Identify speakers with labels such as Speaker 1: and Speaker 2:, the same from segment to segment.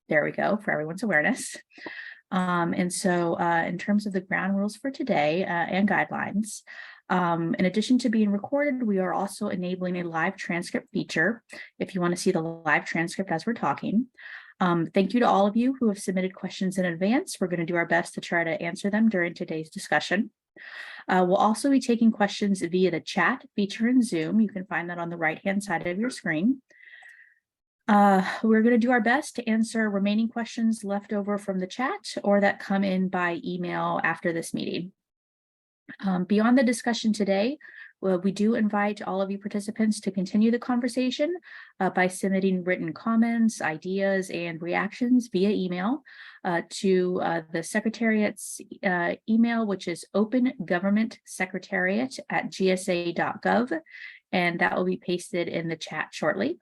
Speaker 1: There we go, for everyone's awareness. In terms of the ground rules for today and guidelines, in addition to being recorded, we are also enabling a live transcript feature if you want to see the live transcript as we're talking. Thank you to all of you who have submitted questions in advance. We're going to do our best to try to answer them during today's discussion. We'll also be taking questions via the chat feature in Zoom. You can find that on the right-hand side of your screen. We're going to do our best to answer remaining questions left over from the chat or that come in by email after this meeting. Beyond the discussion today, we do invite all of you participants to continue the conversation by submitting written comments, ideas, and reactions via email to the Secretariat's email, which is opengovernmentsecretariat@gsa.gov, and that will be pasted in the chat shortly.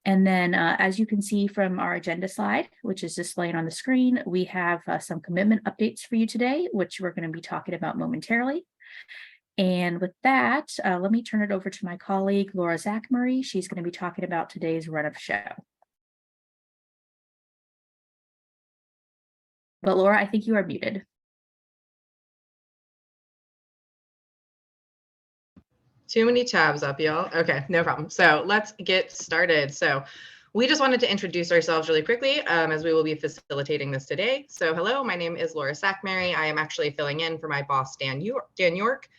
Speaker 1: And then as you can see from our agenda slide, which is displayed on the screen, we have some commitment updates for you today, which we're going to be talking about momentarily. And with that, let me turn it over to my colleague, Laura Zachary. She's going to be talking about today's run of show. But Laura, I think you are muted.
Speaker 2: Too many tabs up, y'all. Okay, no problem. So let's get started. So we just wanted to introduce ourselves really quickly as we will be facilitating this today. So hello, my name is Laura Zachary. I am actually filling in for my boss, Dan York,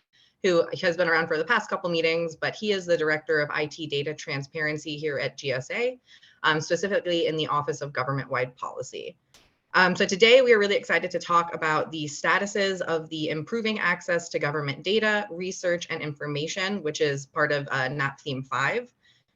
Speaker 2: who has been around for the past couple meetings, but he is the Director of IT Data Transparency here at GSA, specifically in the Office of Government-Wide Policy. So today we are really excited to talk about the statuses of the improving access to government data, research, and information, which is part of NAP Theme 5.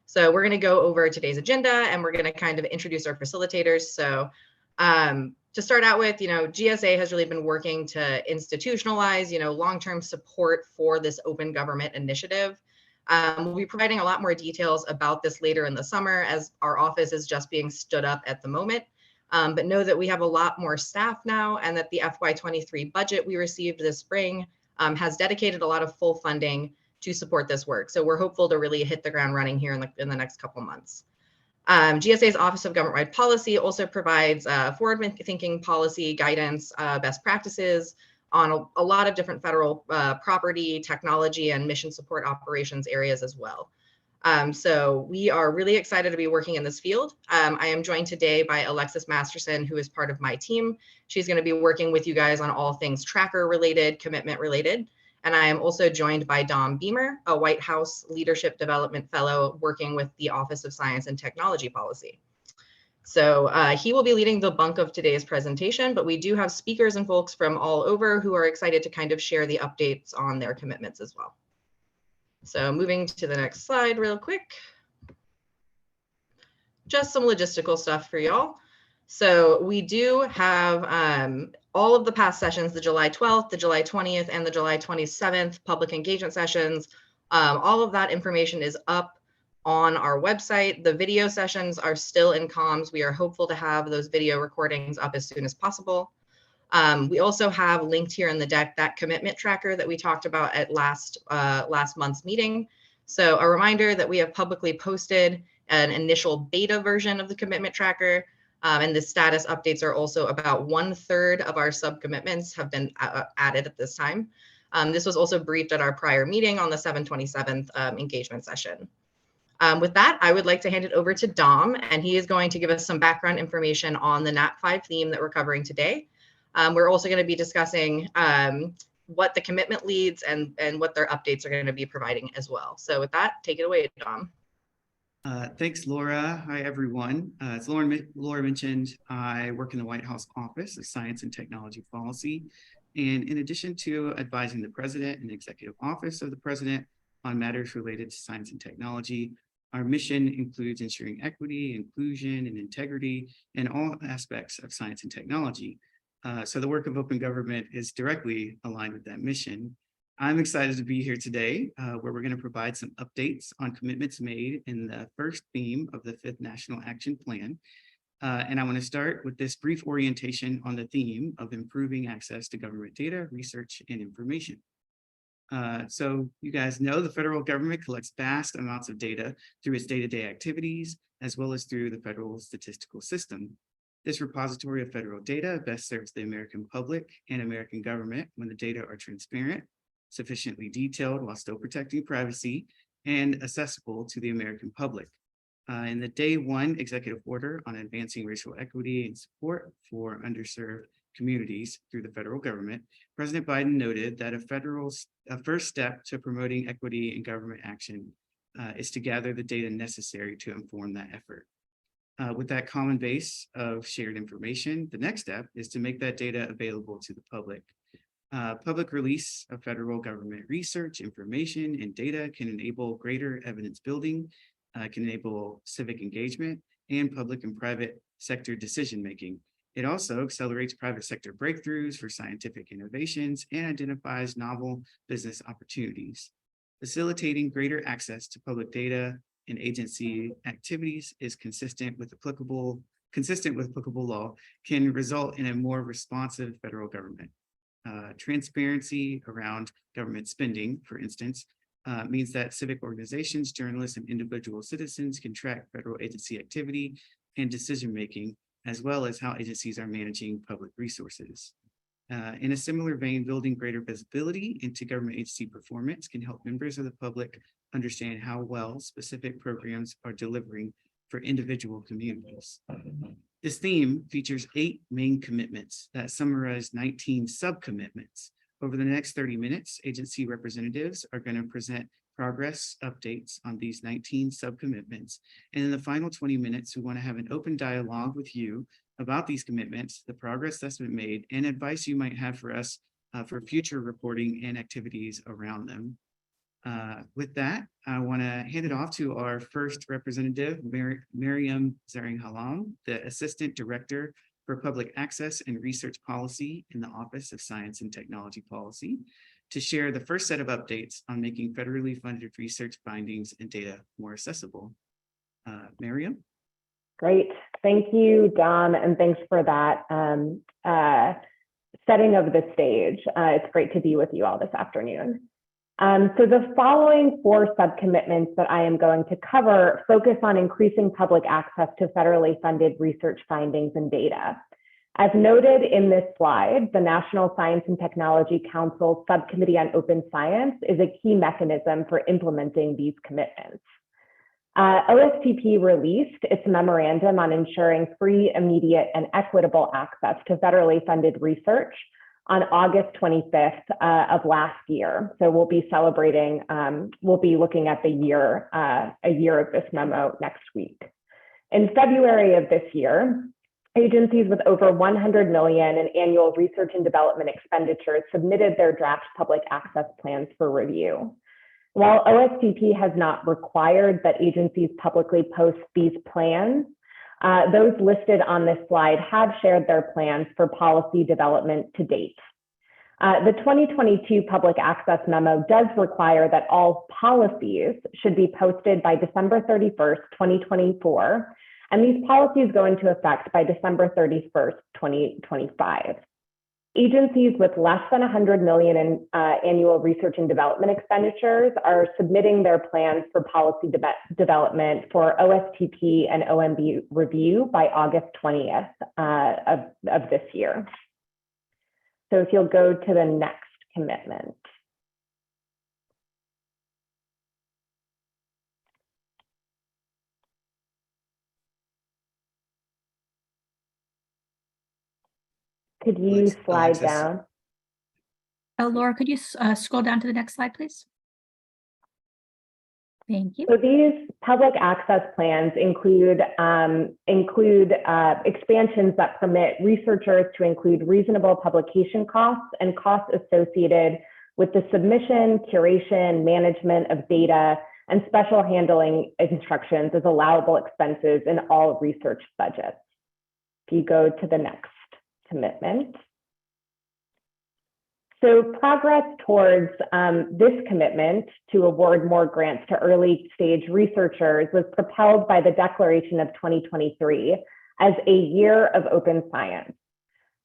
Speaker 2: So we're going to go over today's agenda and we're going to kind of introduce our facilitators. So to start out with, GSA has really been working to institutionalize, long-term support for this open government initiative. We'll be providing a lot more details about this later in the summer as our office is just being stood up at the moment. But know that we have a lot more staff now and that the FY23 budget we received this spring has dedicated a lot of full funding to support this work. So we're hopeful to really hit the ground running here in the next couple months. GSA's Office of Government-Wide Policy also provides forward-thinking policy guidance, best practices on a lot of different federal property, technology, and mission support operations areas as well. So we are really excited to be working in this field. I am joined today by Alexis Masterson, who is part of my team. She's going to be working with you guys on all things tracker related, commitment related. And I am also joined by Dom Beamer, a White House Leadership Development Fellow working with the Office of Science and Technology Policy. So he will be leading the bulk of today's presentation, but we do have speakers and folks from all over who are excited to kind of share the updates on their commitments as well. So moving to the next slide real quick. Just some logistical stuff for y'all. So we do have all of the past sessions, the July 12th, the July 20th, and the July 27th public engagement sessions. All of that information is up on our website. The video sessions are still in comms. We are hopeful to have those video recordings up as soon as possible. We also have linked here in the deck that commitment tracker that we talked about at last month's meeting. So a reminder that we have publicly posted an initial beta version of the commitment tracker, and the status updates are also about 1/3 of our subcommitments have been added at this time. This was also briefed at our prior meeting on the 7/27th engagement session. With that, I would like to hand it over to Dom, and he is going to give us some background information on the NAP 5 theme that we're covering today. We're also going to be discussing what the commitment leads and what their updates are going to be providing as well. So with that, take it away, Dom.
Speaker 3: Thanks, Laura. Hi, everyone. As Laura mentioned, I work in the White House Office of Science and Technology Policy. And in addition to advising the President and Executive Office of the President on matters related to science and technology, our mission includes ensuring equity, inclusion, and integrity in all aspects of science and technology. So the work of open government is directly aligned with that mission. I'm excited to be here today, where we're going to provide some updates on commitments made in the first theme of the 5th National Action Plan. And I want to start with this brief orientation on the theme of improving access to government data, research, and information. So you guys know the federal government collects vast amounts of data through its day-to-day activities, as well as through the federal statistical system. This repository of federal data best serves the American public and American government when the data are transparent, sufficiently detailed while still protecting privacy, and accessible to the American public. In the Day 1 executive order on advancing racial equity and support for underserved communities through the federal government, President Biden noted that a first step to promoting equity in government action is to gather the data necessary to inform that effort. With that common base of shared information, the next step is to make that data available to the public. Public release of federal government research, information, and data can enable greater evidence building, can enable civic engagement, and public and private sector decision-making. It also accelerates private sector breakthroughs for scientific innovations and identifies novel business opportunities. Facilitating greater access to public data and agency activities is consistent with applicable law, can result in a more responsive federal government. Transparency around government spending, for instance, means that civic organizations, journalists, and individual citizens can track federal agency activity and decision-making, as well as how agencies are managing public resources. In a similar vein, building greater visibility into government agency performance can help members of the public understand how well specific programs are delivering for individual communities. This theme features 8 main commitments that summarize 19 subcommitments. Over the next 30 minutes, agency representatives are going to present progress updates on these 19 subcommitments. And in the final 20 minutes, we want to have an open dialogue with you about these commitments, the progress that's been made, and advice you might have for us for future reporting and activities around them. With that, I want to hand it off to our first representative, Mariam Zaring-Halam, the Assistant Director for Public Access and Research Policy in the Office of Science and Technology Policy, to share the first set of updates on making federally funded research findings and data more accessible. Mariam?
Speaker 4: Great. Thank you, Don, and thanks for that setting of the stage. It's great to be with you all this afternoon. So the following 4 subcommitments that I am going to cover focus on increasing public access to federally funded research findings and data. As noted in this slide, the National Science and Technology Council Subcommittee on Open Science is a key mechanism for implementing these commitments. OSTP released its memorandum on ensuring free, immediate, and equitable access to federally funded research on August 25th of last year. So we'll be celebrating, we'll be looking at a year of this memo next week. In February of this year, agencies with over 100 million in annual research and development expenditures submitted their draft public access plans for review. While OSTP has not required that agencies publicly post these plans, those listed on this slide have shared their plans for policy development to date. The 2022 public access memo does require that all policies should be posted by December 31st, 2024, and these policies go into effect by December 31st, 2025. Agencies with less than 100 million in annual research and development expenditures are submitting their plans for policy development for OSTP and OMB review by August 20th of this year. So if you'll go to the next commitment. Could you slide down?
Speaker 1: Laura, could you scroll down to the next slide, please? Thank you.
Speaker 4: So these public access plans include expansions that permit researchers to include reasonable publication costs and costs associated with the submission, curation, management of data, and special handling instructions as allowable expenses in all research budgets. If you go to the next commitment. So progress towards this commitment to award more grants to early stage researchers was propelled by the declaration of 2023 as a year of open science.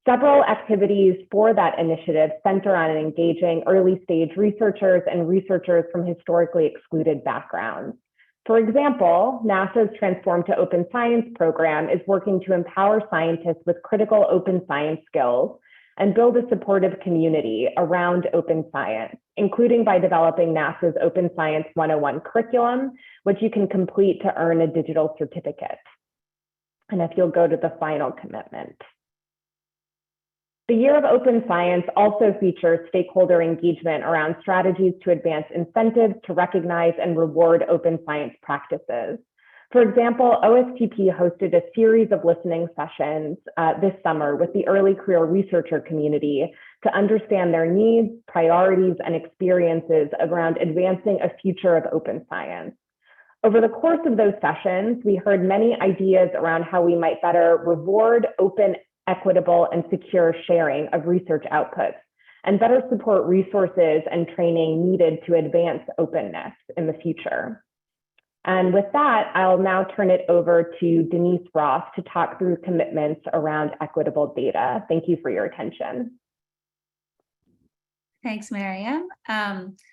Speaker 4: Several activities for that initiative center on engaging early stage researchers and researchers from historically excluded backgrounds. For example, NASA's Transform to Open Science program is working to empower scientists with critical open science skills and build a supportive community around open science, including by developing NASA's Open Science 101 curriculum, which you can complete to earn a digital certificate. And if you'll go to the final commitment. The Year of Open Science also features stakeholder engagement around strategies to advance incentives to recognize and reward open science practices. For example, OSTP hosted a series of listening sessions this summer with the early career researcher community to understand their needs, priorities, and experiences around advancing a future of open science. Over the course of those sessions, we heard many ideas around how we might better reward open, equitable, and secure sharing of research outputs, and better support resources and training needed to advance openness in the future. And with that, I'll now turn it over to Denise Ross to talk through commitments around equitable data. Thank you for your attention.
Speaker 5: Thanks, Miriam.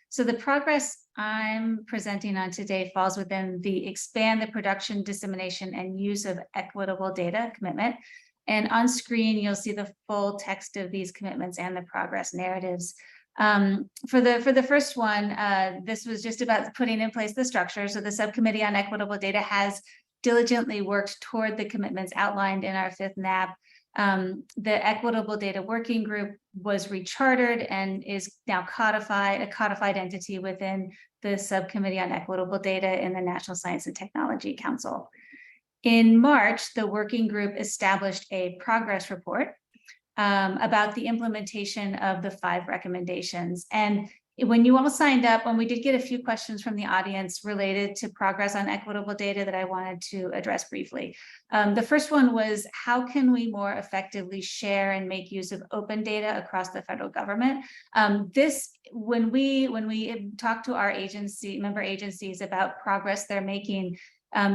Speaker 5: So the progress I'm presenting on today falls within the expand the production, dissemination, and use of equitable data commitment. And on screen, you'll see the full text of these commitments and the progress narratives. For the first one, this was just about putting in place the structure. So the Subcommittee on Equitable Data has diligently worked toward the commitments outlined in our fifth NAB. The Equitable Data Working Group was rechartered and is now a codified entity within the Subcommittee on Equitable Data in the National Science and Technology Council. In March, the working group established a progress report about the implementation of the 5 recommendations. And when you all signed up, when we did get a few questions from the audience related to progress on equitable data that I wanted to address briefly. The first one was, how can we more effectively share and make use of open data across the federal government? When we talk to our member agencies about progress they're making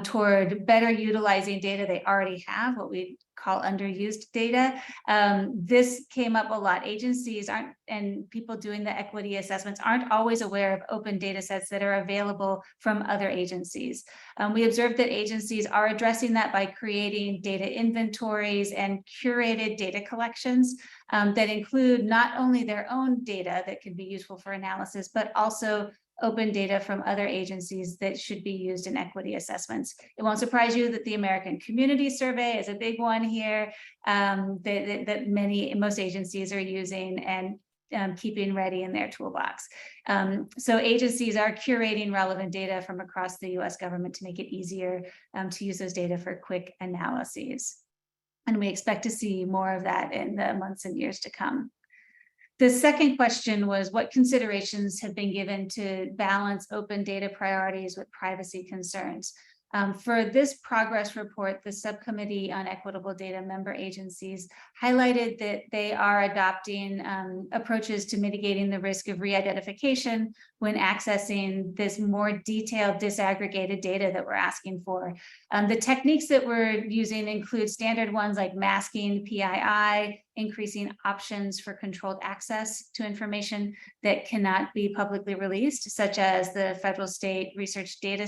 Speaker 5: toward better utilizing data they already have, what we call underused data. This came up a lot. Agencies aren't, and people doing the equity assessments aren't always aware of open data sets that are available from other agencies. We observed that agencies are addressing that by creating data inventories and curated data collections that include not only their own data that can be useful for analysis, but also open data from other agencies that should be used in equity assessments. It won't surprise you that the American Community Survey is a big one here that most agencies are using and keeping ready in their toolbox. So agencies are curating relevant data from across the US government to make it easier to use those data for quick analyses. And we expect to see more of that in the months and years to come. The second question was, what considerations have been given to balance open data priorities with privacy concerns? For this progress report, the Subcommittee on Equitable Data member agencies highlighted that they are adopting approaches to mitigating the risk of re-identification when accessing this more detailed disaggregated data that we're asking for. The techniques that we're using include standard ones like masking PII, increasing options for controlled access to information that cannot be publicly released, such as the federal state research data,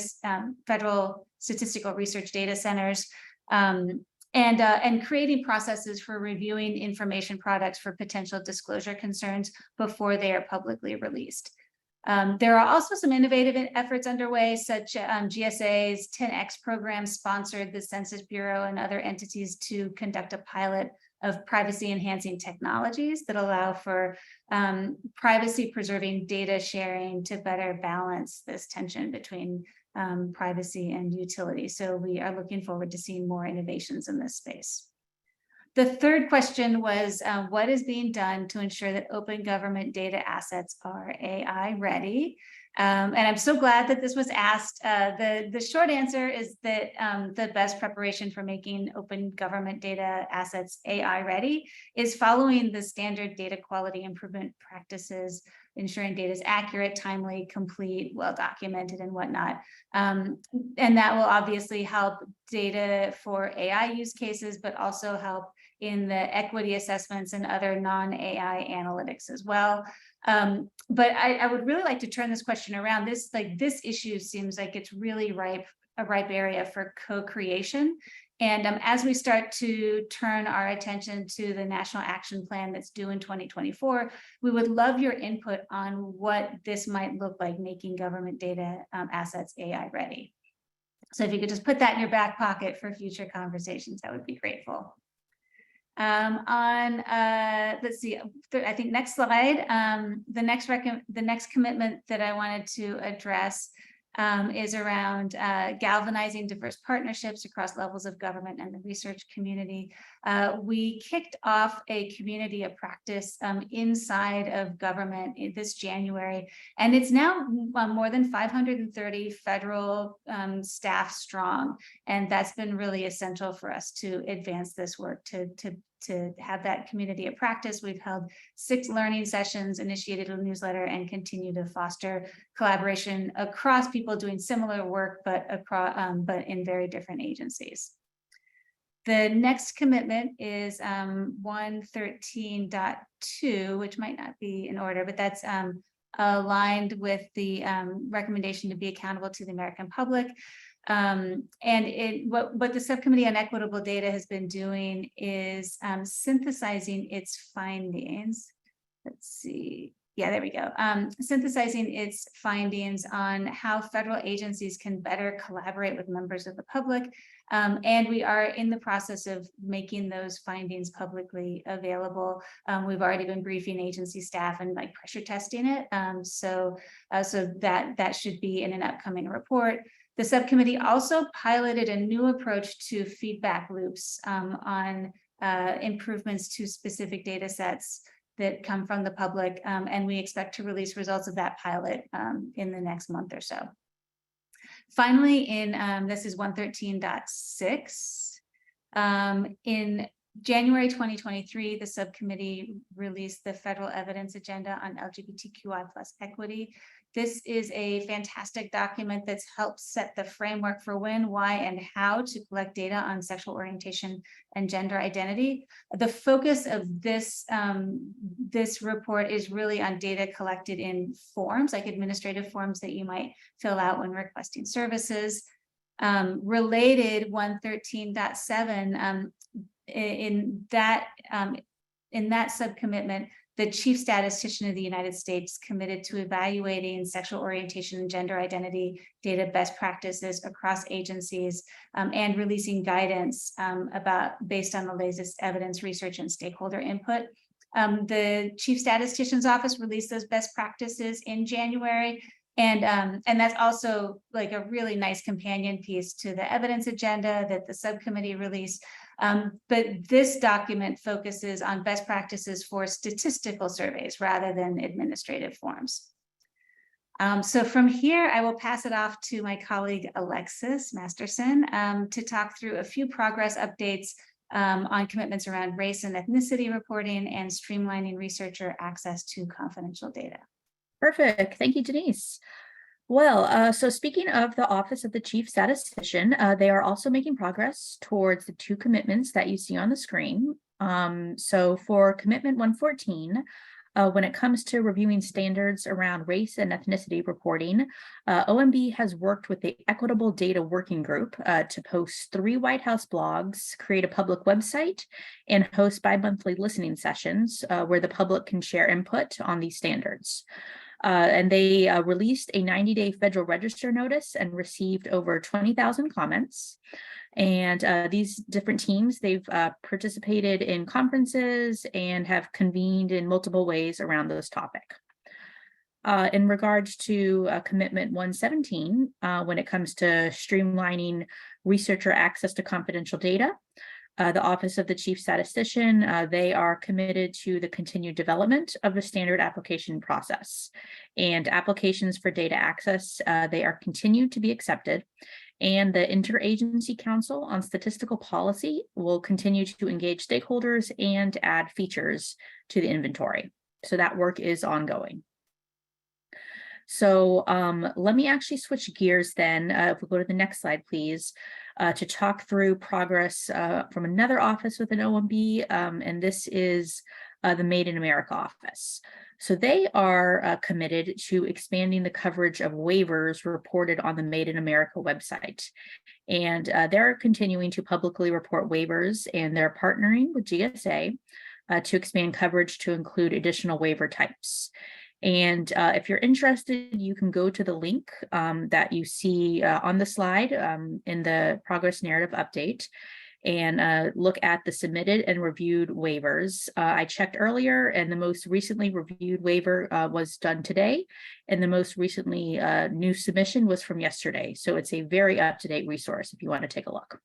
Speaker 5: federal statistical research data centers, and creating processes for reviewing information products for potential disclosure concerns before they are publicly released. There are also some innovative efforts underway, such GSA's 10X program sponsored the Census Bureau and other entities to conduct a pilot of privacy enhancing technologies that allow for privacy preserving data sharing to better balance this tension between privacy and utility. So we are looking forward to seeing more innovations in this space. The third question was, what is being done to ensure that open government data assets are AI ready? And I'm so glad that this was asked. The short answer is that the best preparation for making open government data assets AI ready is following the standard data quality improvement practices, ensuring data is accurate, timely, complete, well documented, and whatnot. And that will obviously help data for AI use cases, but also help in the equity assessments and other non-AI analytics as well. But I would really like to turn this question around. This issue seems like it's really a ripe area for co-creation. And as we start to turn our attention to the National Action Plan that's due in 2024, we would love your input on what this might look like making government data assets AI ready. So if you could just put that in your back pocket for future conversations, that would be grateful. Let's see, I think next slide, the next commitment that I wanted to address is around galvanizing diverse partnerships across levels of government and the research community. We kicked off a community of practice inside of government this January, and it's now more than 530 federal staff strong, and that's been really essential for us to advance this work, to have that community of practice. We've held 6 learning sessions, initiated a newsletter, and continue to foster collaboration across people doing similar work, but in very different agencies. The next commitment is 113.2, which might not be in order, but that's aligned with the recommendation to be accountable to the American public. And what the Subcommittee on Equitable Data has been doing is synthesizing its findings. Let's see. Yeah, there we go. Synthesizing its findings on how federal agencies can better collaborate with members of the public. And we are in the process of making those findings publicly available. We've already been briefing agency staff and pressure testing it. So that should be in an upcoming report. The subcommittee also piloted a new approach to feedback loops on improvements to specific data sets that come from the public, and we expect to release results of that pilot in the next month or so. Finally, this is 113.6. In January 2023, the subcommittee released the Federal Evidence Agenda on LGBTQI+ equity. This is a fantastic document that's helped set the framework for when, why, and how to collect data on sexual orientation and gender identity. The focus of this report is really on data collected in forms, like administrative forms that you might fill out when requesting services. Related 113.7, in that subcommitment, the Chief Statistician of the United States committed to evaluating sexual orientation and gender identity data best practices across agencies and releasing guidance based on the latest evidence, research, and stakeholder input. The Chief Statistician's Office released those best practices in January. And that's also like a really nice companion piece to the evidence agenda that the subcommittee released. But this document focuses on best practices for statistical surveys rather than administrative forms. So from here, I will pass it off to my colleague, Alexis Masterson, to talk through a few progress updates on commitments around race and ethnicity reporting and streamlining researcher access to confidential data.
Speaker 1: Perfect. Thank you, Denise. Well, so speaking of the Office of the Chief Statistician, they are also making progress towards the 2 commitments that you see on the screen. So for commitment 114, when it comes to reviewing standards around race and ethnicity reporting, OMB has worked with the Equitable Data Working Group to post 3 White House blogs, create a public website, and host bi-monthly listening sessions where the public can share input on these standards. And they released a 90-day Federal Register notice and received over 20,000 comments. And these different teams, they've participated in conferences and have convened in multiple ways around this topic. In regards to commitment 117, when it comes to streamlining researcher access to confidential data, the Office of the Chief Statistician, they are committed to the continued development of the standard application process. And applications for data access, they are continued to be accepted. And the Interagency Council on Statistical Policy will continue to engage stakeholders and add features to the inventory. So that work is ongoing. So let me actually switch gears then. If we go to the next slide, please. to talk through progress from another office with an OMB, and this is the Made in America office. So they are committed to expanding the coverage of waivers reported on the Made in America website. And they're continuing to publicly report waivers, and they're partnering with GSA to expand coverage to include additional waiver types. And if you're interested, you can go to the link that you see on the slide in the progress narrative update and look at the submitted and reviewed waivers. I checked earlier, and the most recently reviewed waiver was done today, and the most recently new submission was from yesterday. So it's a very up-to-date resource if you want to take a look.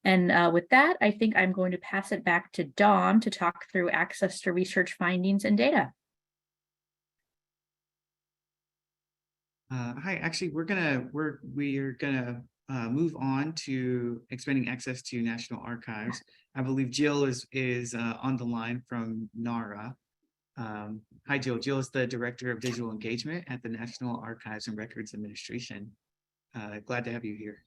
Speaker 1: And with that, I think I'm going to pass it back to Dawn to talk through access to research findings and data.
Speaker 3: Hi, actually, we're gonna move on to expanding access to National Archives. I believe Jill is on the line from NARA. Hi, Jill. Jill is the Director of Digital Engagement at the National Archives and Records Administration. Glad to have you here.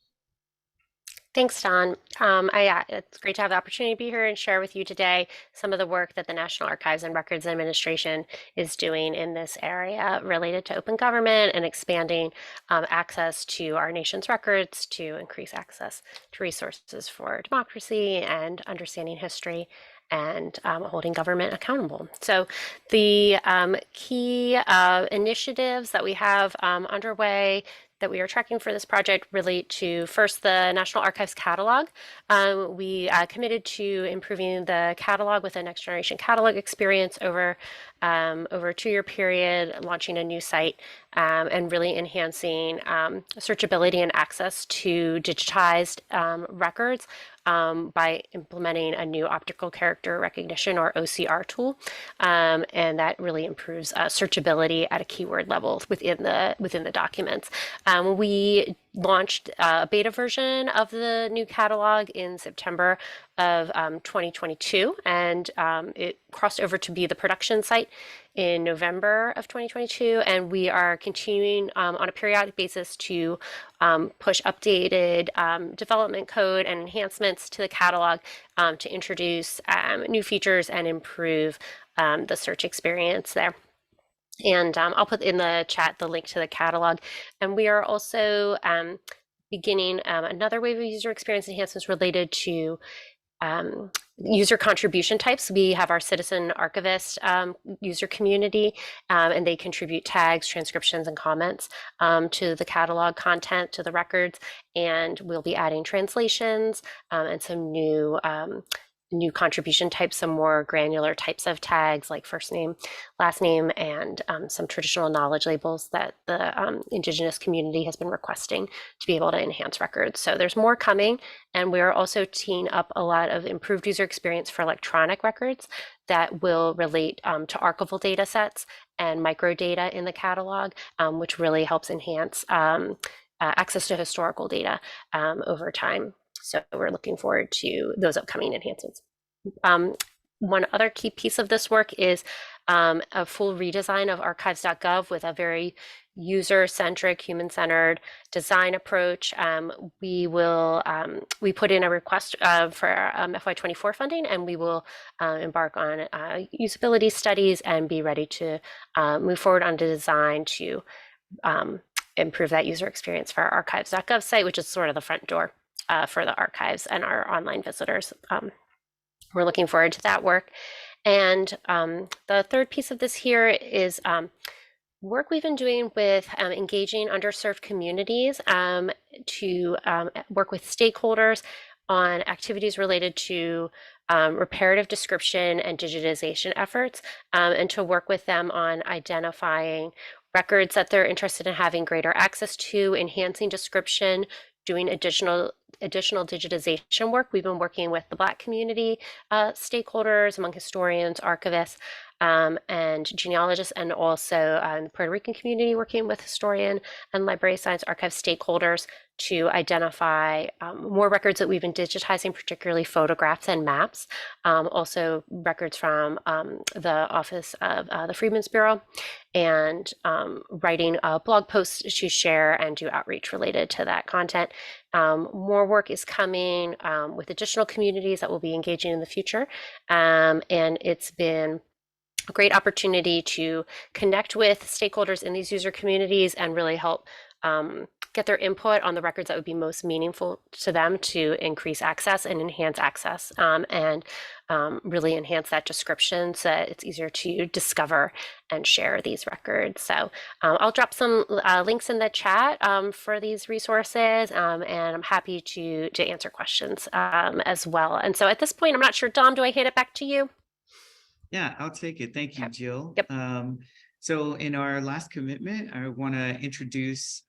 Speaker 6: Thanks, Don. It's great to have the opportunity to be here and share with you today some of the work that the National Archives and Records Administration is doing in this area related to open government and expanding access to our nation's records to increase access to resources for democracy and understanding history and holding government accountable. So the key initiatives that we have underway that we are tracking for this project relate to, first, the National Archives catalog. We committed to improving the catalog with a next generation catalog experience over a 2-year period, launching a new site and really enhancing searchability and access to digitized records by implementing a new optical character recognition, or OCR tool, and that really improves searchability at a keyword level within the documents. We launched a beta version of the new catalog in September of 2022, and it crossed over to be the production site in November of 2022, and we are continuing on a periodic basis to push updated development code and enhancements to the catalog to introduce new features and improve the search experience there. And I'll put in the chat the link to the catalog. And we are also beginning another wave of user experience enhancements related to user contribution types. We have our citizen archivist user community, and they contribute tags, transcriptions, and comments to the catalog content, to the records, and we'll be adding translations and some new contribution types, some more granular types of tags like first name, last name, and some traditional knowledge labels that the Indigenous community has been requesting to be able to enhance records. So there's more coming, and we're also teeing up a lot of improved user experience for electronic records that will relate to archival data sets and microdata in the catalog, which really helps enhance access to historical data over time. So we're looking forward to those upcoming enhancements. One other key piece of this work is a full redesign of archives.gov with a very user-centric, human-centered design approach. We put in a request for FY24 funding, and we will embark on usability studies and be ready to move forward on the design to improve that user experience for our archives.gov site, which is sort of the front door for the archives and our online visitors. We're looking forward to that work. And the third piece of this here is work we've been doing with engaging underserved communities to work with stakeholders on activities related to reparative description and digitization efforts, and to work with them on identifying records that they're interested in having greater access to, enhancing description, doing additional digitization work. We've been working with the Black community stakeholders, among historians, archivists, and genealogist, and also in the Puerto Rican community working with historian and library science archive stakeholders to identify more records that we've been digitizing, particularly photographs and maps, also records from the Office of the Freedmen's Bureau, and writing blog posts to share and do outreach related to that content. More work is coming with additional communities that will be engaging in the future, and it's been a great opportunity to connect with stakeholders in these user communities and really help get their input on the records that would be most meaningful to them to increase access and enhance access, and really enhance that description so that it's easier to discover and share these records. So I'll drop some links in the chat for these resources, and I'm happy to answer questions as well. And so at this point, I'm not sure, Dom, do I hand it back to you?
Speaker 3: Yeah, I'll take it. Thank you,
Speaker 6: Okay.
Speaker 3: Jill.
Speaker 6: Yep.
Speaker 3: So in our last commitment, I want to introduce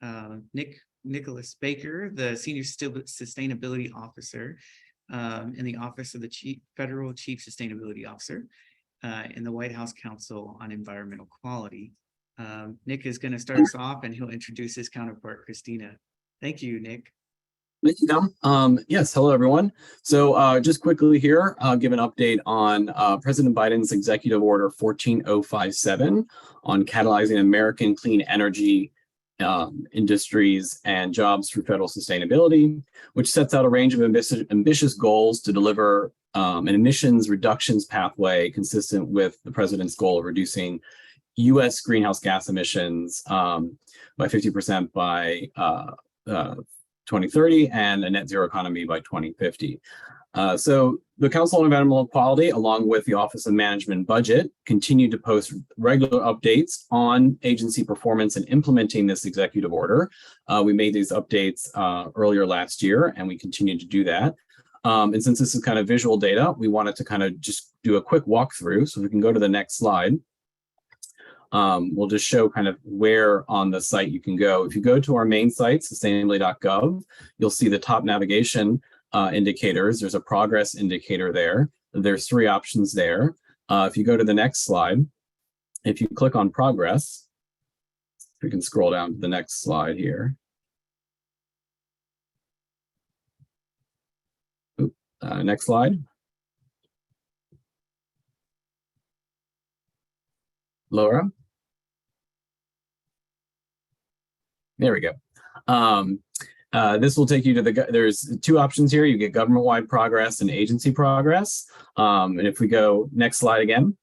Speaker 3: Nicholas Baker, the Senior Sustainability Officer in the Office of the Federal Chief Sustainability Officer in the White House Council on Environmental Quality. Nick is going to start us off, and he'll introduce his counterpart, Christina. Thank you, Nick.
Speaker 7: Thank you, Dom. Yes, hello, everyone. So just quickly here, I'll give an update on President Biden's Executive Order 14057 on catalyzing American clean energy industries and jobs through federal sustainability, which sets out a range of ambitious goals to deliver an emissions reductions pathway consistent with the president's goal of reducing U.S. greenhouse gas emissions by 50% by 2030 and a net zero economy by 2050. So the Council on Environmental Quality, along with the Office of Management and Budget, continue to post regular updates on agency performance and implementing this executive order. We made these updates earlier last year, and we continue to do that. And since this is kind of visual data, we wanted to kind of just do a quick walkthrough. So we can go to the next slide. We'll just show kind of where on the site you can go. If you go to our main site, sustainability.gov, you'll see the top navigation indicators. There's a progress indicator there. There's 3 options there. If you go to the next slide, if you click on progress, we can scroll down to the next slide here. Next slide. Laura? There we go. This will take you to there's 2 options here. You get government-wide progress and agency progress. And if we go next slide again,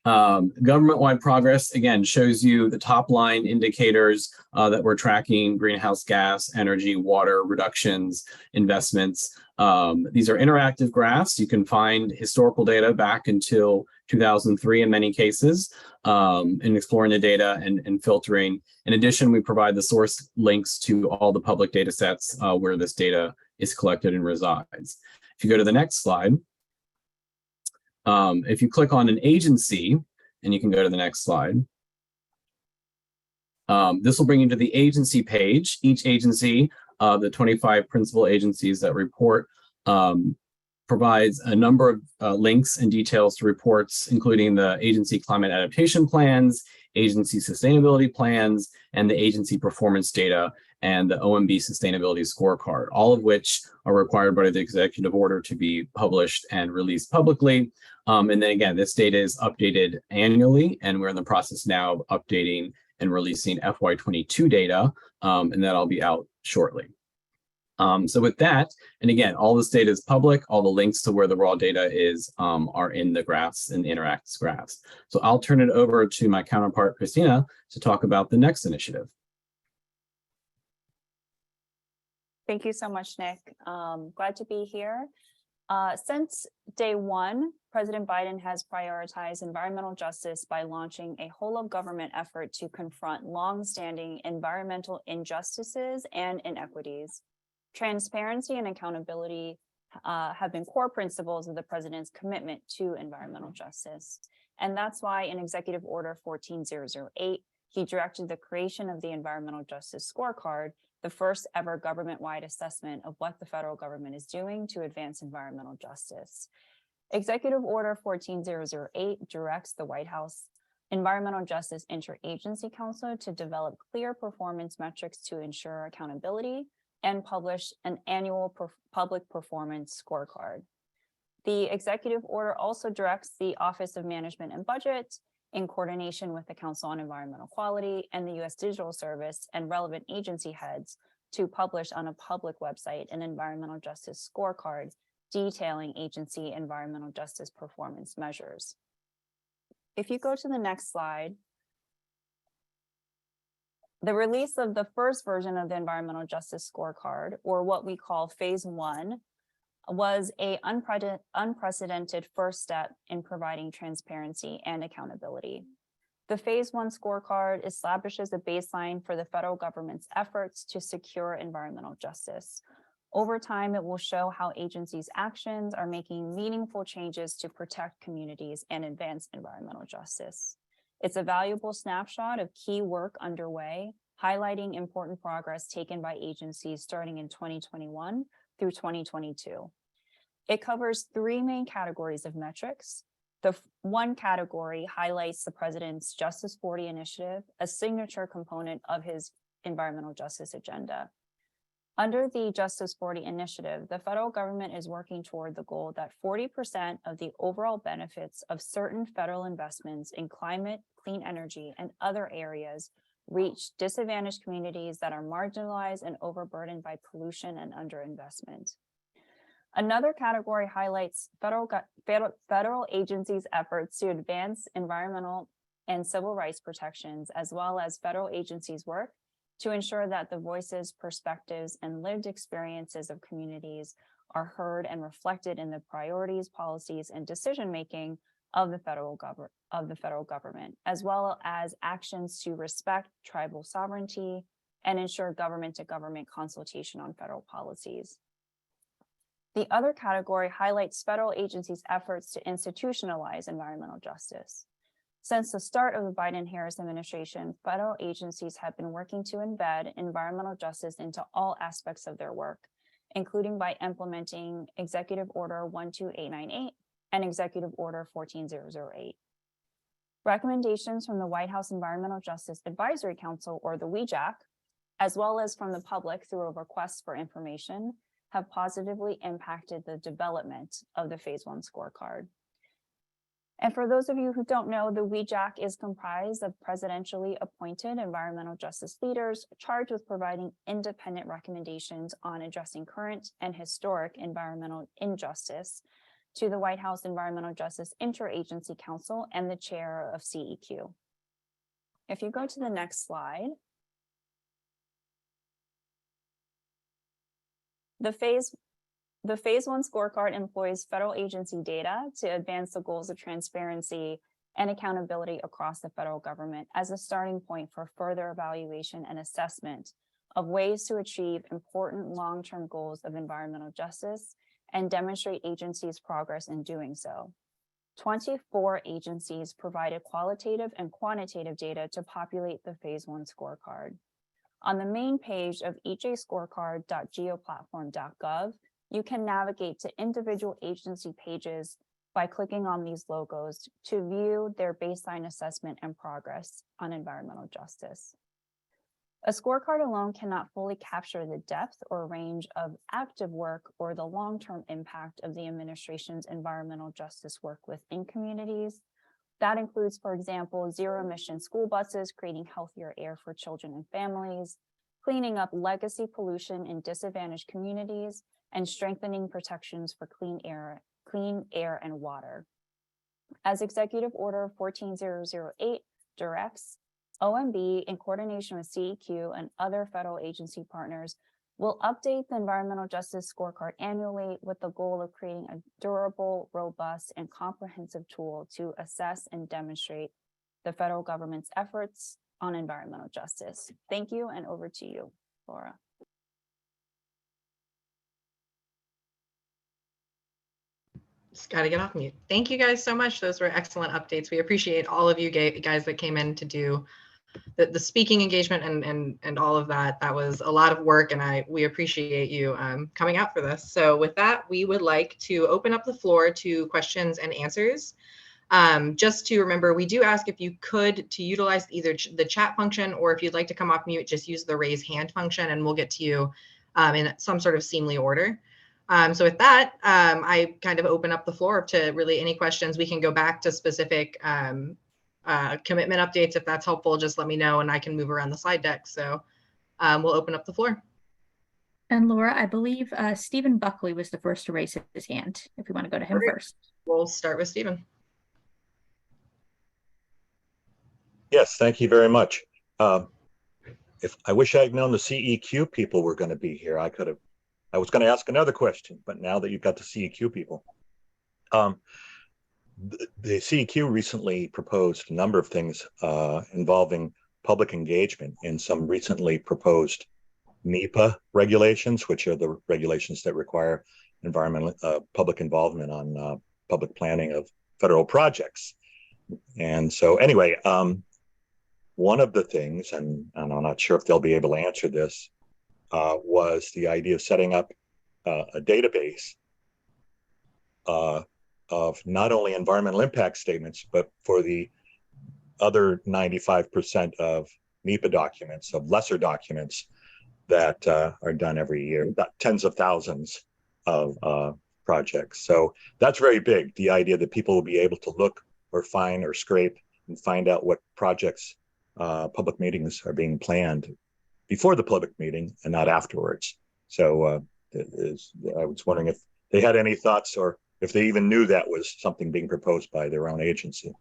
Speaker 7: government-wide progress, again, shows you the top line indicators that we're tracking: greenhouse gas, energy, water reductions, investments. These are interactive graphs. You can find historical data back until 2003 in many cases, in exploring the data and filtering. In addition, we provide the source links to all the public data sets where this data is collected and resides. If you go to the next slide, if you click on an agency, and you can go to the next slide, this will bring you to the agency page. Each agency, the 25 principal agencies that report, provides a number of links and details to reports, including the agency climate adaptation plans, agency sustainability plans, and the agency performance data and the OMB sustainability scorecard, all of which are required by the executive order to be published and released publicly. And then again, this data is updated annually, and we're in the process now of updating and releasing FY22 data, and that'll be out shortly. So with that, and again, all this data is public. All the links to where the raw data is are in the graphs and the interactive graphs. So I'll turn it over to my counterpart, Christina, to talk about the next initiative.
Speaker 8: Thank you so much, Nick. Glad to be here. Since day one, President Biden has prioritized environmental justice by launching a whole of government effort to confront longstanding environmental injustices and inequities. Transparency and accountability have been core principles of the president's commitment to environmental justice. And that's why in Executive Order 14008, he directed the creation of the Environmental Justice Scorecard, the first ever government-wide assessment of what the federal government is doing to advance environmental justice. Executive Order 14008 directs the White House Environmental Justice Interagency Council to develop clear performance metrics to ensure accountability and publish an annual public performance scorecard. The executive order also directs the Office of Management and Budget, in coordination with the Council on Environmental Quality and the U.S. Digital Service and relevant agency heads, to publish on a public website an environmental justice scorecard detailing agency environmental justice performance measures. If you go to the next slide, the release of the first version of the environmental justice scorecard, or what we call phase 1, was an unprecedented first step in providing transparency and accountability. The phase 1 scorecard establishes a baseline for the federal government's efforts to secure environmental justice. Over time, it will show how agencies' actions are making meaningful changes to protect communities and advance environmental justice. It's a valuable snapshot of key work underway, highlighting important progress taken by agencies starting in 2021 through 2022. It covers 3 main categories of metrics. The one category highlights the President's Justice 40 initiative, a signature component of his environmental justice agenda. Under the Justice 40 initiative, the federal government is working toward the goal that 40% of the overall benefits of certain federal investments in climate, clean energy, and other areas reach disadvantaged communities that are marginalized and overburdened by pollution and underinvestment. Another category highlights federal agencies' efforts to advance environmental and civil rights protections, as well as federal agencies' work to ensure that the voices, perspectives, and lived experiences of communities are heard and reflected in the priorities, policies, and decision-making of the federal government, as well as actions to respect tribal sovereignty and ensure government-to-government consultation on federal policies. The other category highlights federal agencies' efforts to institutionalize environmental justice. Since the start of the Biden-Harris administration, federal agencies have been working to embed environmental justice into all aspects of their work, including by implementing Executive Order 12898 and Executive Order 14008. Recommendations from the White House Environmental Justice Advisory Council, or the WEJAC, as well as from the public through a request for information, have positively impacted the development of the phase 1 scorecard. And for those of you who don't know, the WEJAC is comprised of presidentially appointed environmental justice leaders charged with providing independent recommendations on addressing current and historic environmental injustice to the White House Environmental Justice Interagency Council and the chair of CEQ. If you go to the next slide, the phase 1 scorecard employs federal agency data to advance the goals of transparency and accountability across the federal government as a starting point for further evaluation and assessment of ways to achieve important long-term goals of environmental justice and demonstrate agencies' progress in doing so. 24 agencies provided qualitative and quantitative data to populate the phase 1 scorecard. On the main page of ejscorecard.geoplatform.gov, you can navigate to individual agency pages by clicking on these logos to view their baseline assessment and progress on environmental justice. A scorecard alone cannot fully capture the depth or range of active work or the long-term impact of the administration's environmental justice work within communities. That includes, for example, zero-emission school buses creating healthier air for children and families, cleaning up legacy pollution in disadvantaged communities, and strengthening protections for clean air and water. As Executive Order 14008 directs, OMB, in coordination with CEQ and other federal agency partners, will update the environmental justice scorecard annually with the goal of creating a durable, robust, and comprehensive tool to assess and demonstrate the federal government's efforts on environmental justice. Thank you, and over to you, Laura.
Speaker 2: Just got to get off mute. Thank you guys so much. Those were excellent updates. We appreciate all of you guys that came in to do the speaking engagement and all of that. That was a lot of work, and we appreciate you coming out for this. So with that, we would like to open up the floor to questions and answers. Just to remember, we do ask if you could to utilize either the chat function, or if you'd like to come off mute, just use the raise hand function and we'll get to you in some sort of seemly order. So with that, I kind of open up the floor to really any questions. We can go back to specific commitment updates. If that's helpful, just let me know and I can move around the slide deck. So we'll open up the floor.
Speaker 1: And Laura, I believe Stephen Buckley was the first to raise his hand, if we want to go to him first.
Speaker 2: We'll start with Stephen.
Speaker 9: Yes, thank you very much. If I wish I'd known the CEQ people were going to be here, I was going to ask another question, but now that you've got the CEQ people, the CEQ recently proposed a number of things involving public engagement in some recently proposed NEPA regulations, which are the regulations that require environmental public involvement on public planning of federal projects. And so anyway, one of the things, and I'm not sure if they'll be able to answer this, was the idea of setting up a database of not only environmental impact statements, but for the other 95% of NEPA documents, of lesser documents that are done every year, tens of thousands of projects. So that's very big, the idea that people will be able to look or find or scrape and find out what projects public meetings are being planned before the public meeting and not afterwards. So I was wondering if they had any thoughts or if they even knew that was something being proposed by their own agency.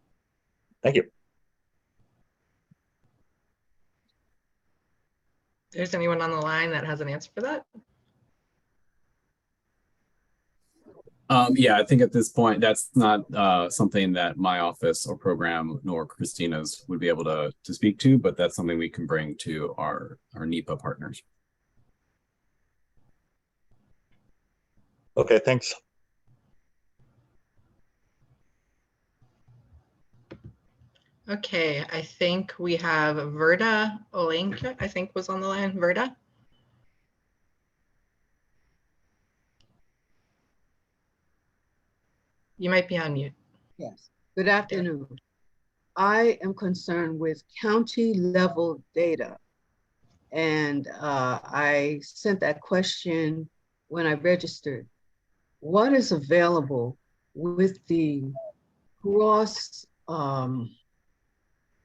Speaker 9: Thank you.
Speaker 2: There's anyone on the line that has an answer for that?
Speaker 7: Yeah, I think at this point, that's not something that my office or program nor Christina's would be able to speak to, but that's something we can bring to our NEPA partners.
Speaker 9: Okay, thanks.
Speaker 2: Okay, I think we have Verda Olenka, I think was on the line. Verda? You might be on mute.
Speaker 10: Yes, good afternoon. I am concerned with county level data. And I sent that question when I registered. What is available with the cross,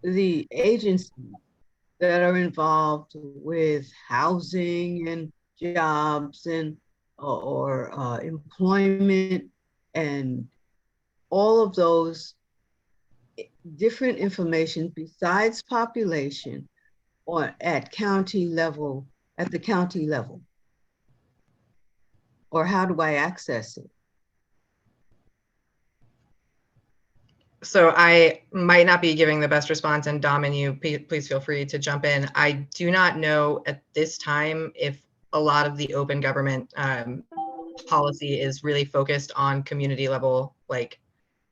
Speaker 10: the agencies that are involved with housing and jobs and or employment and all of those different information besides population or at county level, at the county level? Or how do I access it?
Speaker 2: So I might not be giving the best response, and Dom and you, please feel free to jump in. I do not know at this time if a lot of the open government policy is really focused on community level, like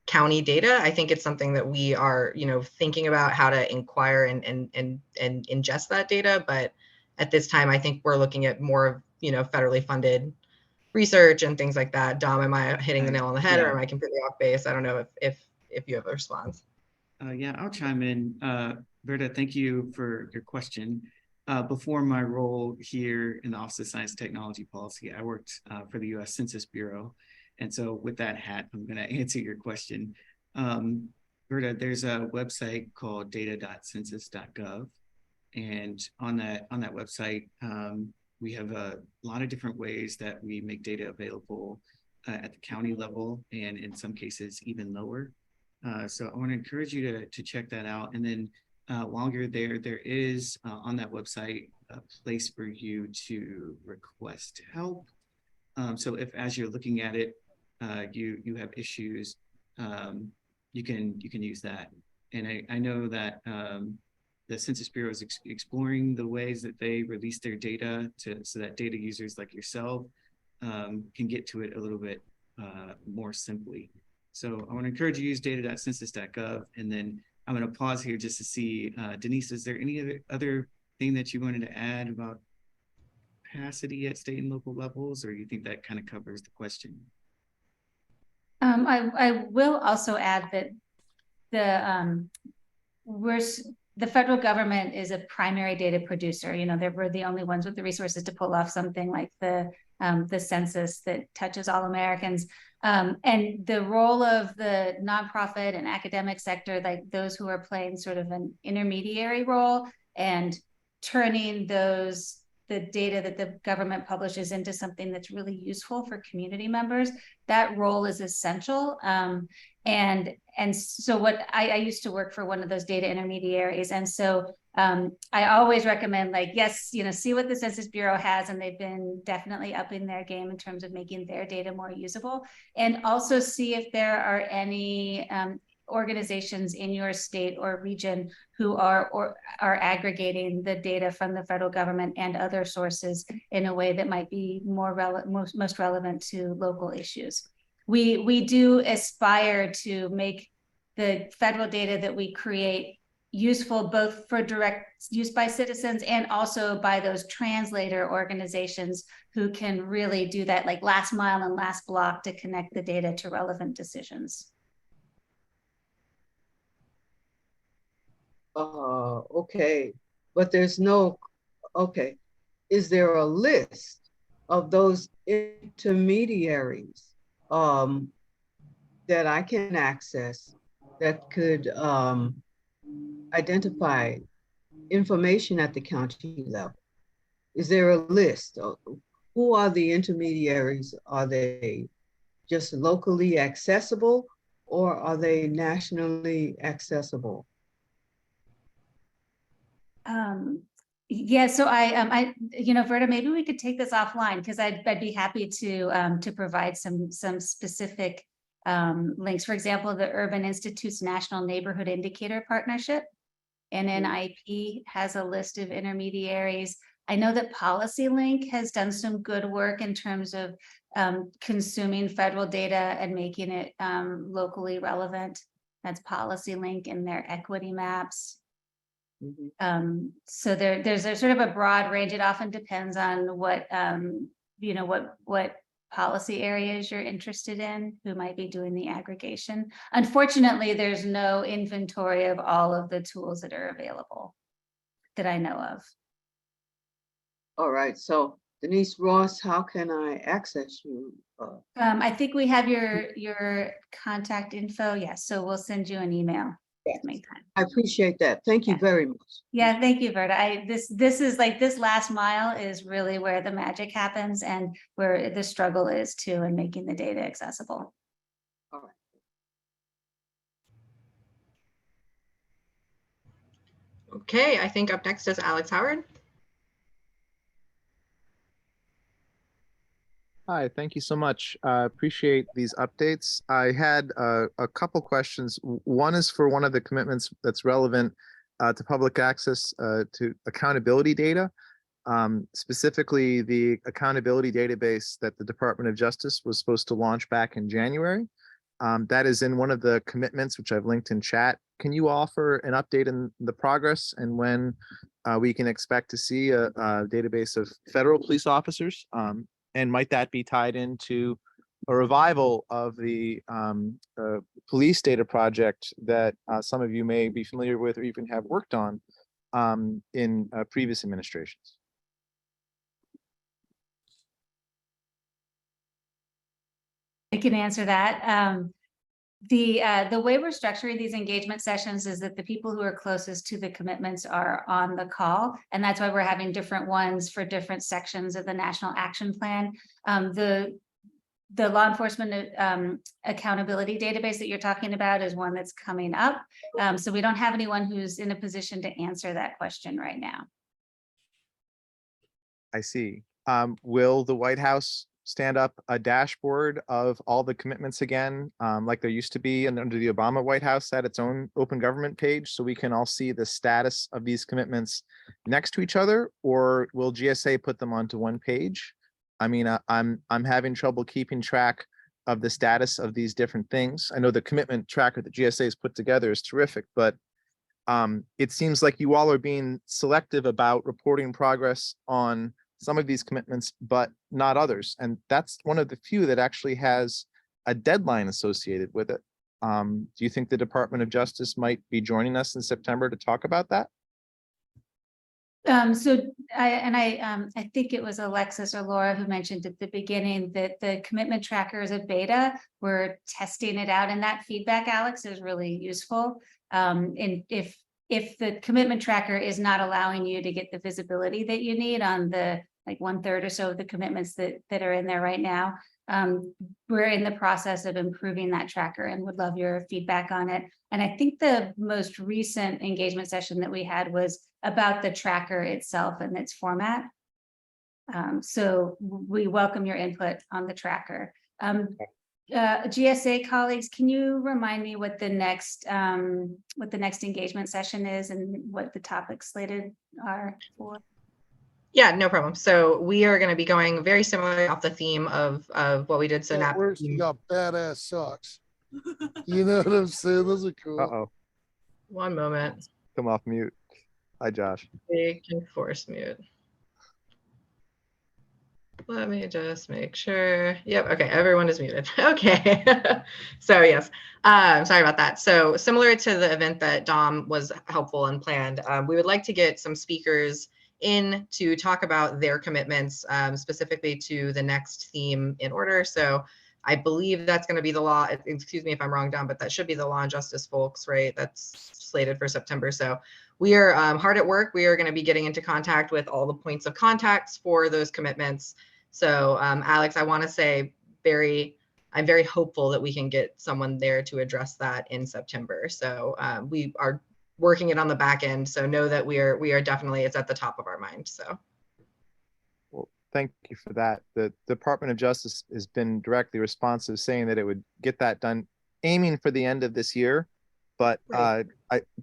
Speaker 2: county data. I think it's something that we are, thinking about how to inquire and ingest that data. But at this time, I think we're looking at more of, federally funded research and things like that. Dom, am I hitting the nail on the head, or am I completely off base? I don't know if you have a response.
Speaker 3: Yeah, I'll chime in. Verda, thank you for your question. Before my role here in the Office of Science and Technology Policy, I worked for the U.S. Census Bureau. And so with that hat, I'm going to answer your question. Verda, there's a website called data.census.gov. And on that website, we have a lot of different ways that we make data available at the county level, and in some cases even lower. So I want to encourage you to check that out. And then while you're there, there is on that website a place for you to request help. So if as you're looking at it, you have issues, you can use that. And I know that the Census Bureau is exploring the ways that they release their data so that data users like yourself can get to it a little bit more simply. So I want to encourage you to use data.census.gov, and then I'm going to pause here just to see, Denise, is there any other thing that you wanted to add about capacity at state and local levels, or you think that kind of covers the question?
Speaker 5: I will also add that the federal government is a primary data producer. You know, we're the only ones with the resources to pull off something like the census that touches all Americans. And the role of the nonprofit and academic sector, like those who are playing sort of an intermediary role and turning the data that the government publishes into something that's really useful for community members, that role is essential. And so what I used to work for one of those data intermediaries. And so I always recommend, like, yes, you know, see what the Census Bureau has, and they've been definitely upping their game in terms of making their data more usable. And also see if there are any organizations in your state or region who are aggregating the data from the federal government and other sources in a way that might be most relevant to local issues. We do aspire to make the federal data that we create useful both for direct use by citizens and also by those translator organizations who can really do that, like last mile and last block, to connect the data to relevant decisions.
Speaker 10: Okay, but there's no, okay. Is there a list of those intermediaries that I can access that could identify information at the county level? Is there a list of who are the intermediaries? Are they just locally accessible, or are they nationally accessible?
Speaker 5: Yeah, so you know, Verda, maybe we could take this offline, because I'd be happy to provide some specific links. For example, the Urban Institute's National Neighborhood Indicator Partnership, NNIP, has a list of intermediaries. I know that PolicyLink has done some good work in terms of consuming federal data and making it locally relevant. That's PolicyLink in their equity maps. So there's a sort of a broad range. It often depends on what you know, what policy areas you're interested in, who might be doing the aggregation. Unfortunately, there's no inventory of all of the tools that are available that I know of.
Speaker 10: All right, so Denise Ross, how can I access you?
Speaker 5: I think we have your contact info. Yes, so we'll send you an email.
Speaker 10: Yes.
Speaker 5: To make time.
Speaker 10: I appreciate that. Thank you very much.
Speaker 5: Yeah, thank you, Verda. This is like, this last mile is really where the magic happens and where the struggle is too, in making the data accessible.
Speaker 10: All right.
Speaker 2: Okay, I think up next is Alex Howard.
Speaker 11: Hi, thank you so much. Appreciate these updates. I had a couple questions. One is for one of the commitments that's relevant to public access to accountability data, specifically the accountability database that the Department of Justice was supposed to launch back in January. That is in one of the commitments, which I've linked in chat. Can you offer an update in the progress and when we can expect to see a database of federal police officers? And might that be tied into a revival of the police data project that some of you may be familiar with or even have worked on in previous administrations?
Speaker 5: I can answer that. The way we're structuring these engagement sessions is that the people who are closest to the commitments are on the call, and that's why we're having different ones for different sections of the National Action Plan. The law enforcement accountability database that you're talking about is one that's coming up. So we don't have anyone who's in a position to answer that question right now.
Speaker 11: I see. Will the White House stand up a dashboard of all the commitments again, like there used to be and under the Obama White House at its own open government page, so we can all see the status of these commitments next to each other? Or will GSA put them onto one page? I mean, I'm having trouble keeping track of the status of these different things. I know the commitment tracker that GSA has put together is terrific, but It seems like you all are being selective about reporting progress on some of these commitments, but not others. And that's one of the few that actually has a deadline associated with it. Do you think the Department of Justice might be joining us in September to talk about that?
Speaker 5: I think it was Alexis or Laura who mentioned at the beginning that the commitment tracker is a beta. We're testing it out, and that feedback, Alex, is really useful. And if the commitment tracker is not allowing you to get the visibility that you need on the like 1/3 or so of the commitments that are in there right now, we're in the process of improving that tracker and would love your feedback on it. And I think the most recent engagement session that we had was about the tracker itself and its format. So we welcome your input on the tracker. GSA colleagues, can you remind me what the next engagement session is and what the topics slated are for?
Speaker 2: Yeah, no problem. So we are going to be going very similar off the theme of what we did. So now
Speaker 12: you got badass socks. You know what I'm saying? Those are cool.
Speaker 11: Uh-oh.
Speaker 2: One moment.
Speaker 11: Come off mute. Hi, Josh.
Speaker 2: We can force mute. Let me just make sure. Yep. Okay. Everyone is muted. Okay. So yes, sorry about that. So similar to the event that Dom was helpful and planned, we would like to get some speakers in to talk about their commitments, specifically to the next theme in order. So I believe that's going to be the law. Excuse me if I'm wrong, Dom, but that should be the law and justice folks, right? That's slated for September. So we are hard at work. We are going to be getting into contact with all the points of contacts for those commitments. So Alex, I want to say I'm very hopeful that we can get someone there to address that in September. So we are working it on the back end. So know that we are definitely, it's at the top of our mind. So.
Speaker 11: Well, thank you for that. The Department of Justice has been directly responsive, saying that it would get that done, aiming for the end of this year. But
Speaker 2: right.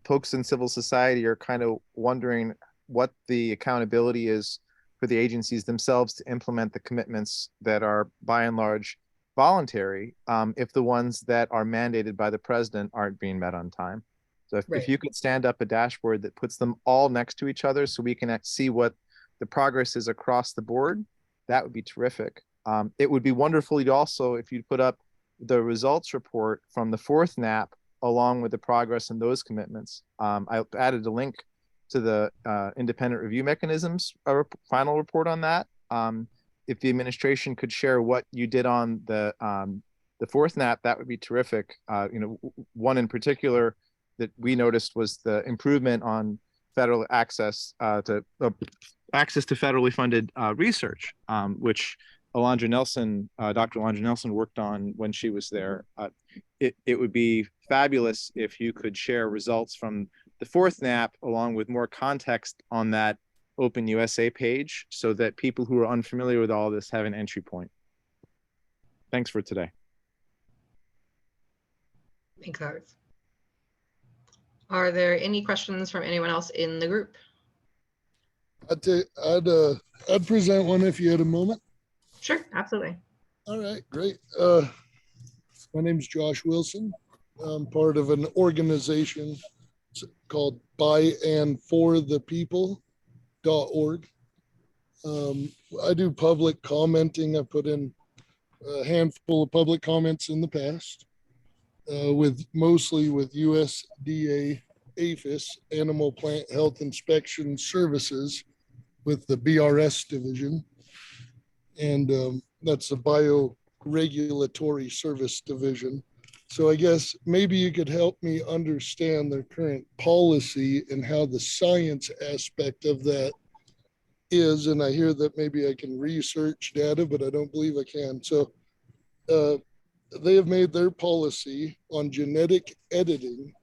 Speaker 11: Folks in civil society are kind of wondering what the accountability is for the agencies themselves to implement the commitments that are by and large voluntary, if the ones that are mandated by the president aren't being met on time. So if you could stand up a dashboard that puts them all next to each other so we can see what the progress is across the board, that would be terrific. It would be wonderful also if you'd put up the results report from the fourth NAP along with the progress in those commitments. I added a link to the independent review mechanisms final report on that. If the administration could share what you did on the fourth NAP, that would be terrific. One in particular that we noticed was the improvement on federal access to federally funded research, which Dr. Alondra Nelson worked on when she was there. It would be fabulous if you could share results from the fourth NAP along with more context on that Open USA page so that people who are unfamiliar with all this have an entry point. Thanks for today.
Speaker 2: Thanks, Alex. Are there any questions from anyone else in the group?
Speaker 12: I'd present one if you had a moment.
Speaker 2: Sure, absolutely.
Speaker 12: All right, great. My name's Josh Wilson. I'm part of an organization called byandforthepeople.org. I do public commenting. I put in a handful of public comments in the past, mostly with USDA APHIS, Animal Plant Health Inspection Services, with the BRS division. And that's the Bioregulatory Service Division. So I guess maybe you could help me understand their current policy and how the science aspect of that is. And I hear that maybe I can research data, but I don't believe I can. So they have made their policy on genetic editing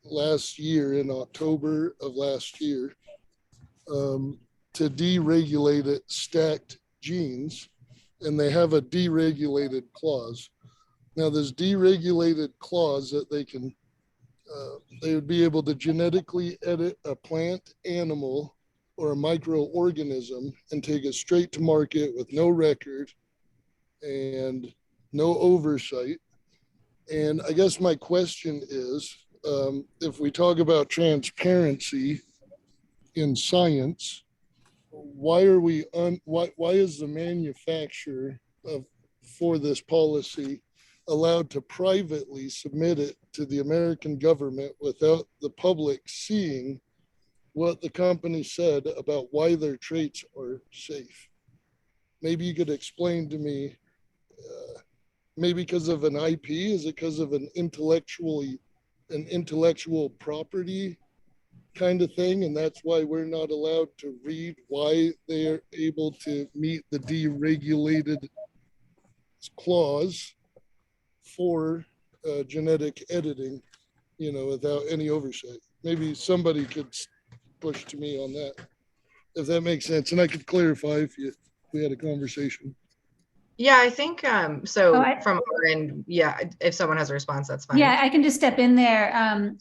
Speaker 12: last year, in October of last year, to deregulate stacked genes, and they have a deregulated clause. Now, this deregulated clause that they would be able to genetically edit a plant, animal, or a microorganism and take it straight to market with no record and no oversight. And I guess my question is, if we talk about transparency in science, why is the manufacturer for this policy allowed to privately submit it to the American government without the public seeing what the company said about why their traits are safe? Maybe you could explain to me, maybe because of an IP, is it because of an intellectual property kind of thing, and that's why we're not allowed to read why they're able to meet the deregulated clause for genetic editing, without any oversight? Maybe somebody could push to me on that, if that makes sense, and I could clarify if we had a conversation.
Speaker 2: Yeah, I think from our end, yeah, if someone has a response, that's fine.
Speaker 5: Yeah, I can just step in there.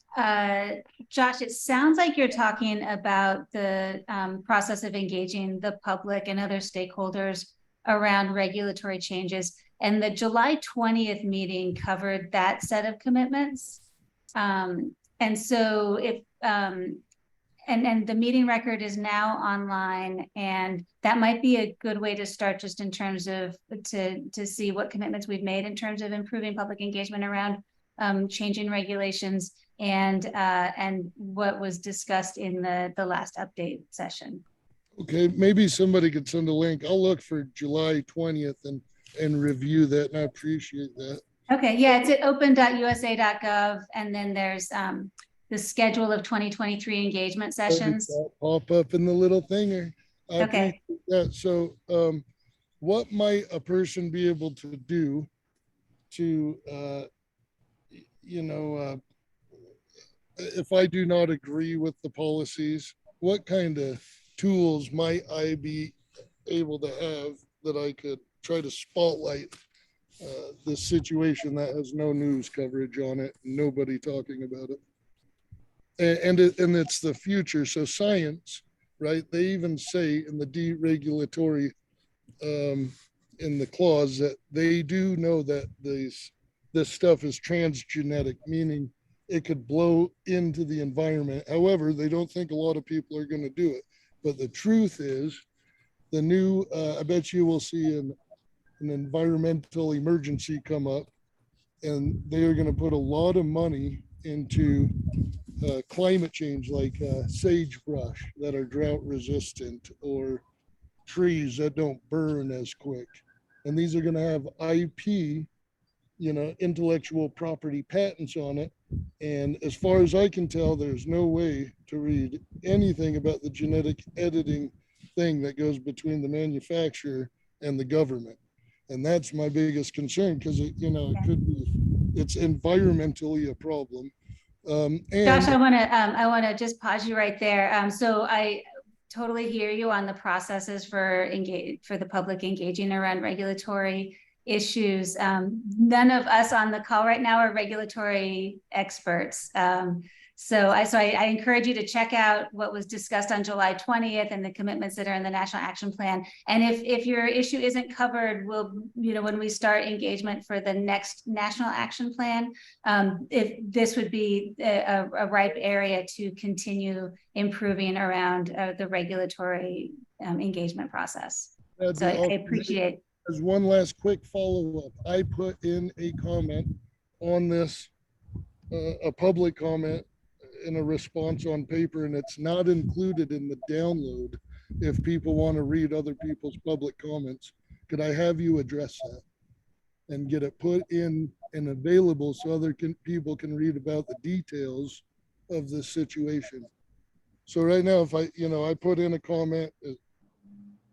Speaker 5: Josh, it sounds like you're talking about the process of engaging the public and other stakeholders around regulatory changes. And the July 20th meeting covered that set of commitments. And so and the meeting record is now online, and that might be a good way to start, just in terms of to see what commitments we've made in terms of improving public engagement around changing regulations and what was discussed in the last update session.
Speaker 12: Okay, maybe somebody could send a link. I'll look for July 20th and review that, and I appreciate that.
Speaker 5: Okay, yeah, it's at open.usa.gov, and then there's the schedule of 2023 engagement sessions.
Speaker 12: Pop up in the little thinger.
Speaker 5: Okay.
Speaker 12: That. So what might a person be able to do to, if I do not agree with the policies, what kind of tools might I be able to have that I could try to spotlight this situation that has no news coverage on it, nobody talking about it? And it's the future. So science, right? They even say in the deregulatory, in the clause, that they do know that this stuff is transgenic, meaning it could blow into the environment. However, they don't think a lot of people are going to do it. But the truth is, the new, I bet you will see an environmental emergency come up, and they are going to put a lot of money into climate change, like sagebrush that are drought resistant, or trees that don't burn as quick. And these are going to have IP, intellectual property patents on it. And as far as I can tell, there's no way to read anything about the genetic editing thing that goes between the manufacturer and the government. And that's my biggest concern, because it could be, it's environmentally a problem. And
Speaker 5: Josh, I want to just pause you right there. So I totally hear you on the processes for the public engaging around regulatory issues. None of us on the call right now are regulatory experts. So I encourage you to check out what was discussed on July 20th and the commitments that are in the National Action Plan. And if your issue isn't covered, we'll, when we start engagement for the next National Action Plan, if this would be a ripe area to continue improving around the regulatory engagement process. So I appreciate.
Speaker 12: As one last quick follow-up, I put in a comment on this, a public comment in a response on paper, and it's not included in the download. If people want to read other people's public comments, could I have you address that and get it put in and available so other people can read about the details of this situation? So right now, if I put in a comment, it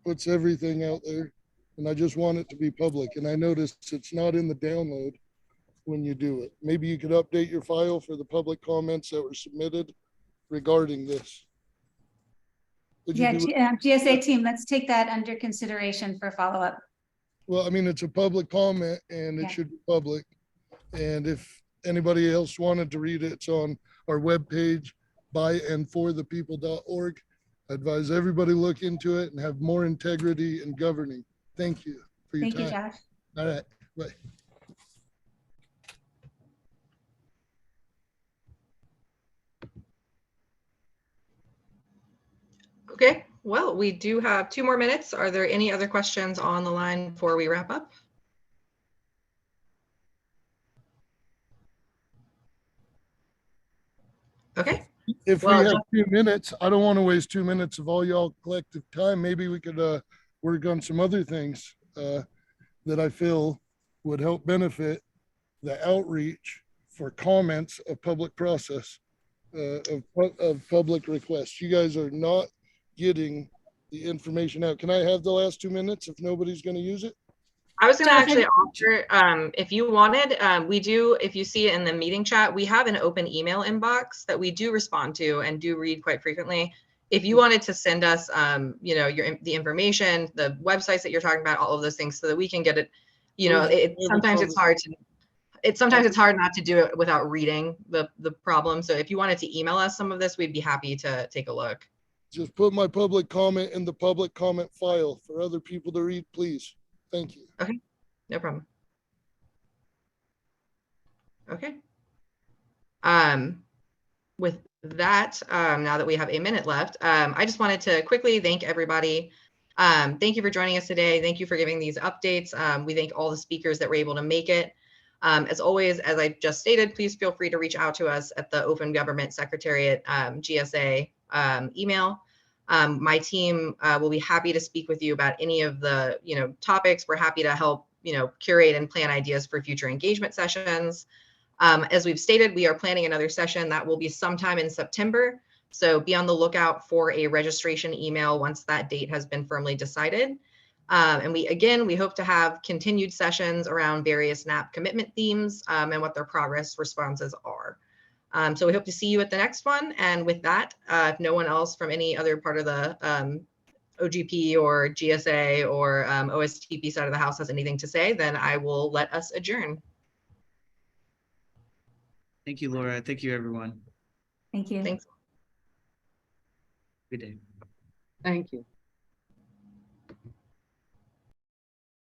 Speaker 12: puts everything out there, and I just want it to be public. And I noticed it's not in the download when you do it. Maybe you could update your file for the public comments that were submitted regarding this.
Speaker 5: Yeah, GSA team, let's take that under consideration for follow-up.
Speaker 12: Well, I mean, it's a public comment, and it should be public. And if anybody else wanted to read it, it's on our webpage, byandforthepeople.org. I advise everybody look into it and have more integrity in governing. Thank you for your time.
Speaker 5: Thank you, Josh.
Speaker 12: All right, bye.
Speaker 2: Okay, well, we do have 2 more minutes. Are there any other questions on the line before we wrap up? Okay.
Speaker 12: If
Speaker 2: Well,
Speaker 12: we have 2 minutes, I don't want to waste 2 minutes of all y'all collective time. Maybe we could work on some other things that I feel would help benefit the outreach for comments of public process, of public requests. You guys are not getting the information out. Can I have the last 2 minutes if nobody's going to use it?
Speaker 2: I was going to
Speaker 5: Jonathan-
Speaker 2: actually offer, if you wanted, we do, if you see it in the meeting chat, we have an open email inbox that we do respond to and do read quite frequently. If you wanted to send us, you know, the information, the websites that you're talking about, all of those things, so that we can get it, you know, sometimes it's hard to, sometimes it's hard not to do it without reading the problem. So if you wanted to email us some of this, we'd be happy to take a look.
Speaker 12: Just put my public comment in the public comment file for other people to read, please. Thank you.
Speaker 2: Okay, no problem. Okay. With that, now that we have a minute left, I just wanted to quickly thank everybody. Thank you for joining us today. Thank you for giving these updates. We thank all the speakers that were able to make it. As always, as I just stated, please feel free to reach out to us at the Open Government Secretariat GSA email. My team will be happy to speak with you about any of the topics. We're happy to help curate and plan ideas for future engagement sessions. As we've stated, we are planning another session that will be sometime in September. So be on the lookout for a registration email once that date has been firmly decided. And we hope to have continued sessions around various NAP commitment themes and what their progress responses are. So we hope to see you at the next one. And with that, if no one else from any other part of the OGP or GSA or OSTP side of the house has anything to say, then I will let us adjourn.
Speaker 3: Thank you, Laura. Thank you, everyone.
Speaker 5: Thank you.
Speaker 2: Thanks.
Speaker 3: Good day.
Speaker 10: Thank you.